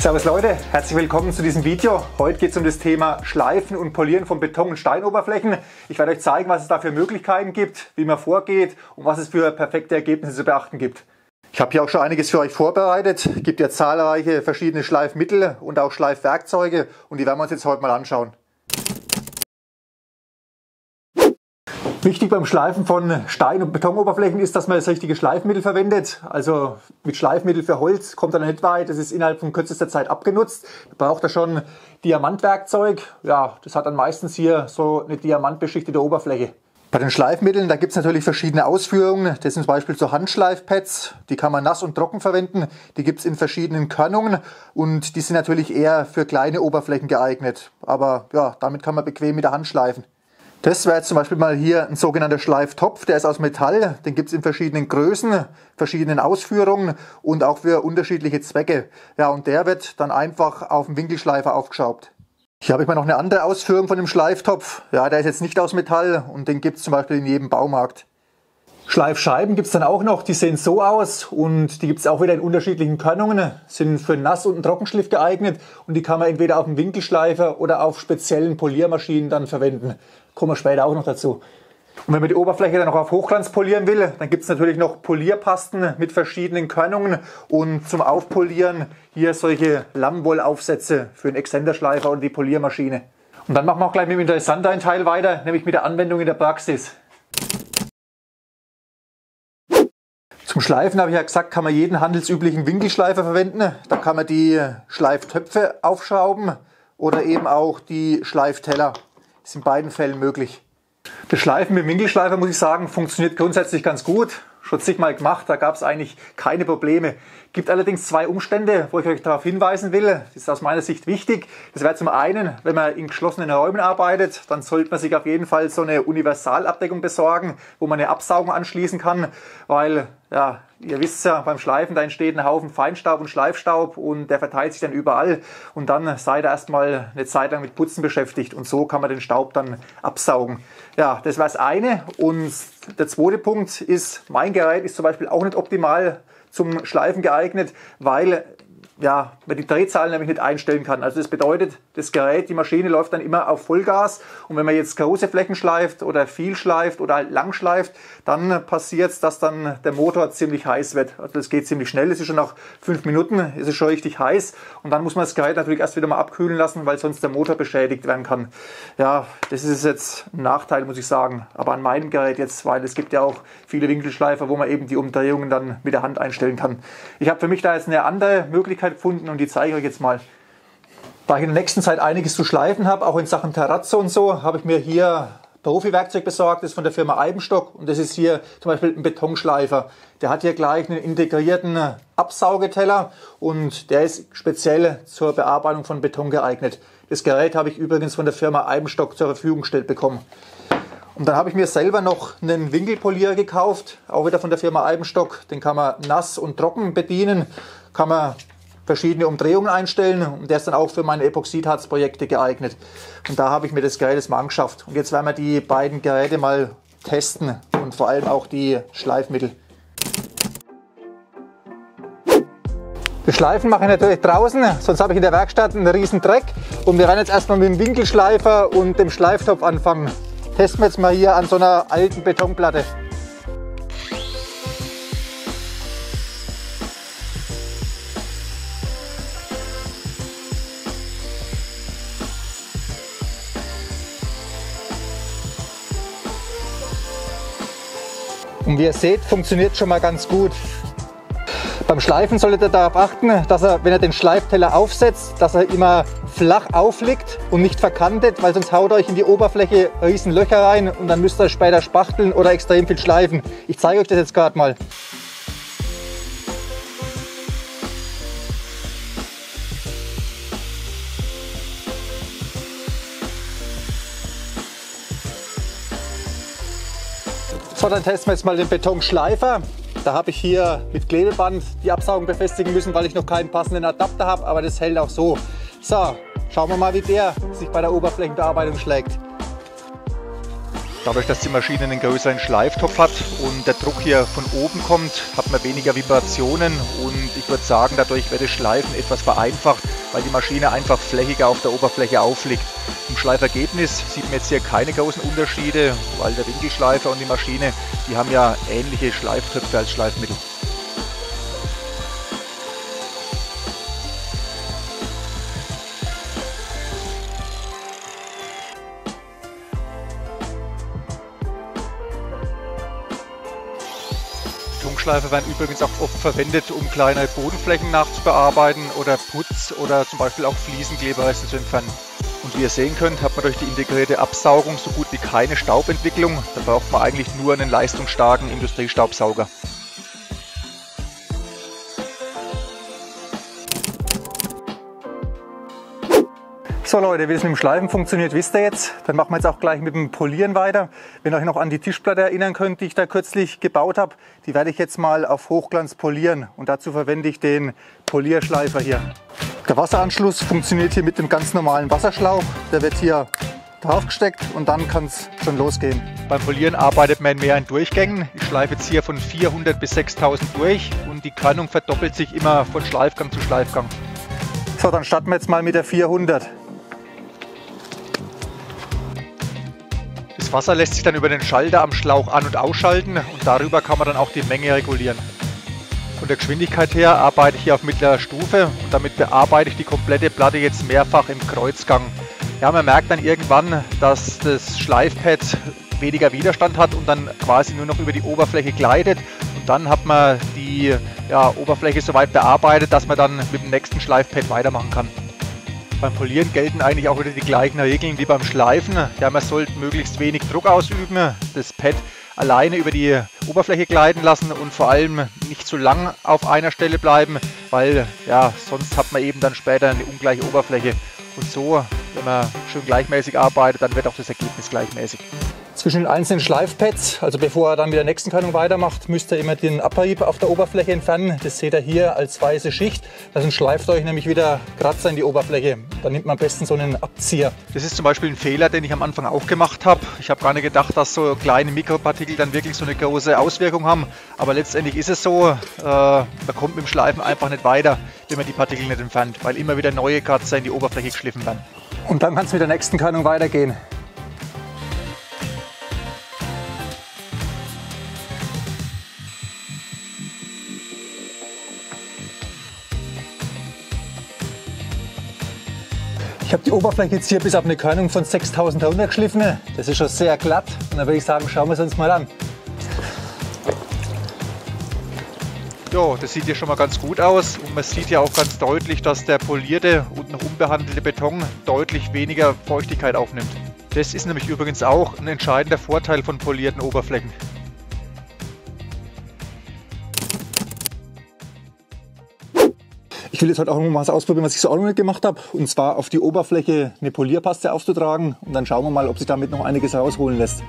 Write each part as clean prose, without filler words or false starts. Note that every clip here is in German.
Servus Leute, herzlich willkommen zu diesem Video. Heute geht es um das Thema Schleifen und Polieren von Beton- und Steinoberflächen. Ich werde euch zeigen, was es da für Möglichkeiten gibt, wie man vorgeht und was es für perfekte Ergebnisse zu beachten gibt. Ich habe hier auch schon einiges für euch vorbereitet. Es gibt ja zahlreiche verschiedene Schleifmittel und auch Schleifwerkzeuge und die werden wir uns jetzt heute mal anschauen. Wichtig beim Schleifen von Stein- und Betonoberflächen ist, dass man das richtige Schleifmittel verwendet. Also mit Schleifmittel für Holz kommt er nicht weit. Das ist innerhalb von kürzester Zeit abgenutzt. Da braucht er schon Diamantwerkzeug. Ja, das hat dann meistens hier so eine diamantbeschichtete Oberfläche. Bei den Schleifmitteln, da gibt es natürlich verschiedene Ausführungen. Das sind zum Beispiel so Handschleifpads. Die kann man nass und trocken verwenden. Die gibt es in verschiedenen Körnungen und die sind natürlich eher für kleine Oberflächen geeignet. Aber ja, damit kann man bequem mit der Hand schleifen. Das wäre jetzt zum Beispiel mal hier ein sogenannter Schleiftopf, der ist aus Metall, den gibt es in verschiedenen Größen, verschiedenen Ausführungen und auch für unterschiedliche Zwecke. Ja, und der wird dann einfach auf dem Winkelschleifer aufgeschraubt. Hier habe ich mal noch eine andere Ausführung von dem Schleiftopf. Ja, der ist jetzt nicht aus Metall und den gibt es zum Beispiel in jedem Baumarkt. Schleifscheiben gibt es dann auch noch, die sehen so aus und die gibt es auch wieder in unterschiedlichen Körnungen, sind für Nass- und einen Trockenschliff geeignet und die kann man entweder auf dem Winkelschleifer oder auf speziellen Poliermaschinen dann verwenden. Kommen wir später auch noch dazu. Und wenn man die Oberfläche dann noch auf Hochglanz polieren will, dann gibt es natürlich noch Polierpasten mit verschiedenen Körnungen und zum Aufpolieren hier solche Lammwollaufsätze für den Extenderschleifer und die Poliermaschine. Und dann machen wir auch gleich mit dem interessanteren Teil weiter, nämlich mit der Anwendung in der Praxis. Zum Schleifen habe ich ja gesagt, kann man jeden handelsüblichen Winkelschleifer verwenden. Da kann man die Schleiftöpfe aufschrauben oder eben auch die Schleifteller. Das ist in beiden Fällen möglich. Das Schleifen mit dem Winkelschleifer, muss ich sagen, funktioniert grundsätzlich ganz gut. Schon zigmal gemacht, da gab es eigentlich keine Probleme. Gibt allerdings zwei Umstände, wo ich euch darauf hinweisen will. Das ist aus meiner Sicht wichtig. Das wäre zum einen, wenn man in geschlossenen Räumen arbeitet, dann sollte man sich auf jeden Fall so eine Universalabdeckung besorgen, wo man eine Absaugung anschließen kann, weil, ja, ihr wisst ja, beim Schleifen, da entsteht ein Haufen Feinstaub und Schleifstaub und der verteilt sich dann überall und dann seid ihr erstmal eine Zeit lang mit Putzen beschäftigt und so kann man den Staub dann absaugen. Ja, das war das eine und der zweite Punkt ist, mein Gerät ist zum Beispiel auch nicht optimal zum Schleifen geeignet, weil ja, man die Drehzahl nämlich nicht einstellen kann. Also das bedeutet, das Gerät, die Maschine läuft dann immer auf Vollgas und wenn man jetzt große Flächen schleift oder viel schleift oder halt lang schleift, dann passiert es, dass dann der Motor ziemlich heiß wird. Also das geht ziemlich schnell, es ist schon nach 5 Minuten, ist es schon richtig heiß und dann muss man das Gerät natürlich erst wieder mal abkühlen lassen, weil sonst der Motor beschädigt werden kann. Ja, das ist jetzt ein Nachteil, muss ich sagen, aber an meinem Gerät jetzt, weil es gibt ja auch viele Winkelschleifer, wo man eben die Umdrehungen dann mit der Hand einstellen kann. Ich habe für mich da jetzt eine andere Möglichkeit gefunden und die zeige ich euch jetzt mal. Da ich in der nächsten Zeit einiges zu schleifen habe, auch in Sachen Terrazzo und so, habe ich mir hier Profi-Werkzeug besorgt, das ist von der Firma Eibenstock und das ist hier zum Beispiel ein Betonschleifer. Der hat hier gleich einen integrierten Absaugeteller und der ist speziell zur Bearbeitung von Beton geeignet. Das Gerät habe ich übrigens von der Firma Eibenstock zur Verfügung gestellt bekommen. Und dann habe ich mir selber noch einen Winkelpolier gekauft, auch wieder von der Firma Eibenstock. Den kann man nass und trocken bedienen, kann man verschiedene Umdrehungen einstellen und der ist dann auch für meine Epoxidharzprojekte geeignet. Und da habe ich mir das Gerät jetzt mal angeschafft. Und jetzt werden wir die beiden Geräte mal testen und vor allem auch die Schleifmittel. Das Schleifen mache ich natürlich draußen, sonst habe ich in der Werkstatt einen riesen Dreck. Und wir werden jetzt erstmal mit dem Winkelschleifer und dem Schleiftopf anfangen. Testen wir jetzt mal hier an so einer alten Betonplatte. Und wie ihr seht, funktioniert schon mal ganz gut. Beim Schleifen solltet ihr darauf achten, dass er, wenn er den Schleifteller aufsetzt, dass er immer flach aufliegt und nicht verkantet, weil sonst haut euch in die Oberfläche riesen Löcher rein und dann müsst ihr später spachteln oder extrem viel schleifen. Ich zeige euch das jetzt gerade mal. So, dann testen wir jetzt mal den Betonschleifer. Da habe ich hier mit Klebeband die Absaugung befestigen müssen, weil ich noch keinen passenden Adapter habe, aber das hält auch so. So, schauen wir mal, wie der sich bei der Oberflächenbearbeitung schlägt. Dadurch, dass die Maschine einen größeren Schleiftopf hat und der Druck hier von oben kommt, hat man weniger Vibrationen und ich würde sagen, dadurch wird das Schleifen etwas vereinfacht, weil die Maschine einfach flächiger auf der Oberfläche aufliegt. Im Schleifergebnis sieht man jetzt hier keine großen Unterschiede, weil der Winkelschleifer und die Maschine, die haben ja ähnliche Schleiftöpfe als Schleifmittel. Betonschleifer werden übrigens auch oft verwendet, um kleinere Bodenflächen nachzubearbeiten oder Putz oder zum Beispiel auch Fliesenkleberresten zu entfernen. Und wie ihr sehen könnt, hat man durch die integrierte Absaugung so gut wie keine Staubentwicklung. Da braucht man eigentlich nur einen leistungsstarken Industriestaubsauger. So Leute, wie das mit dem Schleifen funktioniert, wisst ihr jetzt. Dann machen wir jetzt auch gleich mit dem Polieren weiter. Wenn ihr euch noch an die Tischplatte erinnern könnt, die ich da kürzlich gebaut habe, die werde ich jetzt mal auf Hochglanz polieren. Und dazu verwende ich den Polierschleifer hier. Der Wasseranschluss funktioniert hier mit dem ganz normalen Wasserschlauch. Der wird hier drauf gesteckt und dann kann es schon losgehen. Beim Polieren arbeitet man in mehreren Durchgängen. Ich schleife jetzt hier von 400 bis 6000 durch und die Körnung verdoppelt sich immer von Schleifgang zu Schleifgang. So, dann starten wir jetzt mal mit der 400. Das Wasser lässt sich dann über den Schalter am Schlauch an- und ausschalten und darüber kann man dann auch die Menge regulieren. Von der Geschwindigkeit her arbeite ich hier auf mittlerer Stufe und damit bearbeite ich die komplette Platte jetzt mehrfach im Kreuzgang. Ja, man merkt dann irgendwann, dass das Schleifpad weniger Widerstand hat und dann quasi nur noch über die Oberfläche gleitet und dann hat man die Oberfläche so weit bearbeitet, dass man dann mit dem nächsten Schleifpad weitermachen kann. Beim Polieren gelten eigentlich auch wieder die gleichen Regeln wie beim Schleifen. Ja, man sollte möglichst wenig Druck ausüben, das Pad alleine über die Oberfläche gleiten lassen und vor allem nicht zu lang auf einer Stelle bleiben, weil ja, sonst hat man eben dann später eine ungleiche Oberfläche. Und so, wenn man schön gleichmäßig arbeitet, dann wird auch das Ergebnis gleichmäßig. Zwischen den einzelnen Schleifpads, also bevor er dann mit der nächsten Körnung weitermacht, müsst ihr immer den Abrieb auf der Oberfläche entfernen. Das seht ihr hier als weiße Schicht. Das schleift euch nämlich wieder Kratzer in die Oberfläche. Dann nimmt man am besten so einen Abzieher. Das ist zum Beispiel ein Fehler, den ich am Anfang auch gemacht habe. Ich habe gar nicht gedacht, dass so kleine Mikropartikel dann wirklich so eine große Auswirkung haben. Aber letztendlich ist es so, man kommt mit dem Schleifen einfach nicht weiter, wenn man die Partikel nicht entfernt, weil immer wieder neue Kratzer in die Oberfläche geschliffen werden. Und dann kann es mit der nächsten Körnung weitergehen. Ich habe die Oberfläche jetzt hier bis auf eine Körnung von 6000 runtergeschliffen. Das ist schon sehr glatt. Und dann würde ich sagen, schauen wir es uns mal an. Ja, das sieht hier schon mal ganz gut aus. Und man sieht ja auch ganz deutlich, dass der polierte und noch unbehandelte Beton deutlich weniger Feuchtigkeit aufnimmt. Das ist nämlich übrigens auch ein entscheidender Vorteil von polierten Oberflächen. Ich will jetzt heute auch noch mal was ausprobieren, was ich so auch noch nicht gemacht habe. Und zwar auf die Oberfläche eine Polierpaste aufzutragen. Und dann schauen wir mal, ob sich damit noch einiges rausholen lässt.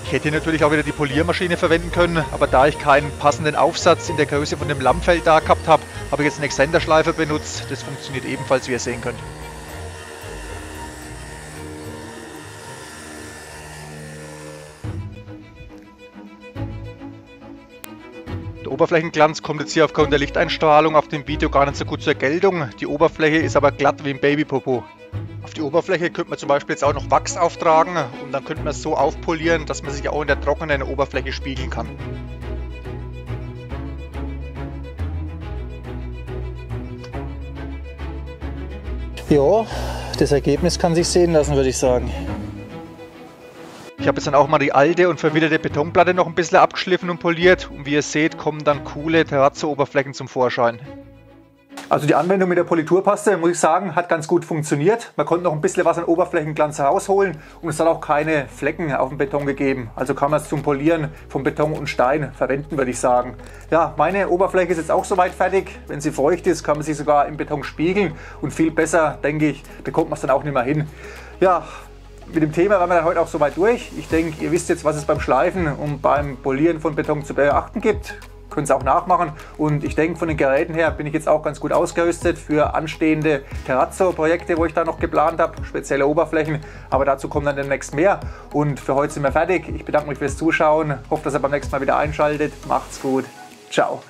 Ich hätte hier natürlich auch wieder die Poliermaschine verwenden können. Aber da ich keinen passenden Aufsatz in der Größe von dem Lammfell da gehabt habe, habe ich jetzt einen Extenderschleifer benutzt. Das funktioniert ebenfalls, wie ihr sehen könnt. Der Oberflächenglanz kommt jetzt hier aufgrund der Lichteinstrahlung auf dem Video gar nicht so gut zur Geltung. Die Oberfläche ist aber glatt wie ein Babypopo. Auf die Oberfläche könnte man zum Beispiel jetzt auch noch Wachs auftragen und dann könnte man es so aufpolieren, dass man sich auch in der trockenen Oberfläche spiegeln kann. Ja, das Ergebnis kann sich sehen lassen, würde ich sagen. Ich habe jetzt dann auch mal die alte und verwittere Betonplatte noch ein bisschen abgeschliffen und poliert. Und wie ihr seht, kommen dann coole Terrazzo-Oberflächen zum Vorschein. Also die Anwendung mit der Politurpaste, muss ich sagen, hat ganz gut funktioniert. Man konnte noch ein bisschen was an Oberflächenglanz herausholen und es hat auch keine Flecken auf dem Beton gegeben. Also kann man es zum Polieren von Beton und Stein verwenden, würde ich sagen. Ja, meine Oberfläche ist jetzt auch soweit fertig. Wenn sie feucht ist, kann man sie sogar im Beton spiegeln und viel besser, denke ich, bekommt man es dann auch nicht mehr hin. Ja, mit dem Thema waren wir dann heute auch soweit durch. Ich denke, ihr wisst jetzt, was es beim Schleifen und beim Polieren von Beton zu beachten gibt. könnt es auch nachmachen. Und ich denke, von den Geräten her bin ich jetzt auch ganz gut ausgerüstet für anstehende Terrazzo-Projekte, wo ich da noch geplant habe, spezielle Oberflächen. Aber dazu kommt dann demnächst mehr. Und für heute sind wir fertig. Ich bedanke mich fürs Zuschauen. Hoffe, dass ihr beim nächsten Mal wieder einschaltet. Macht's gut. Ciao.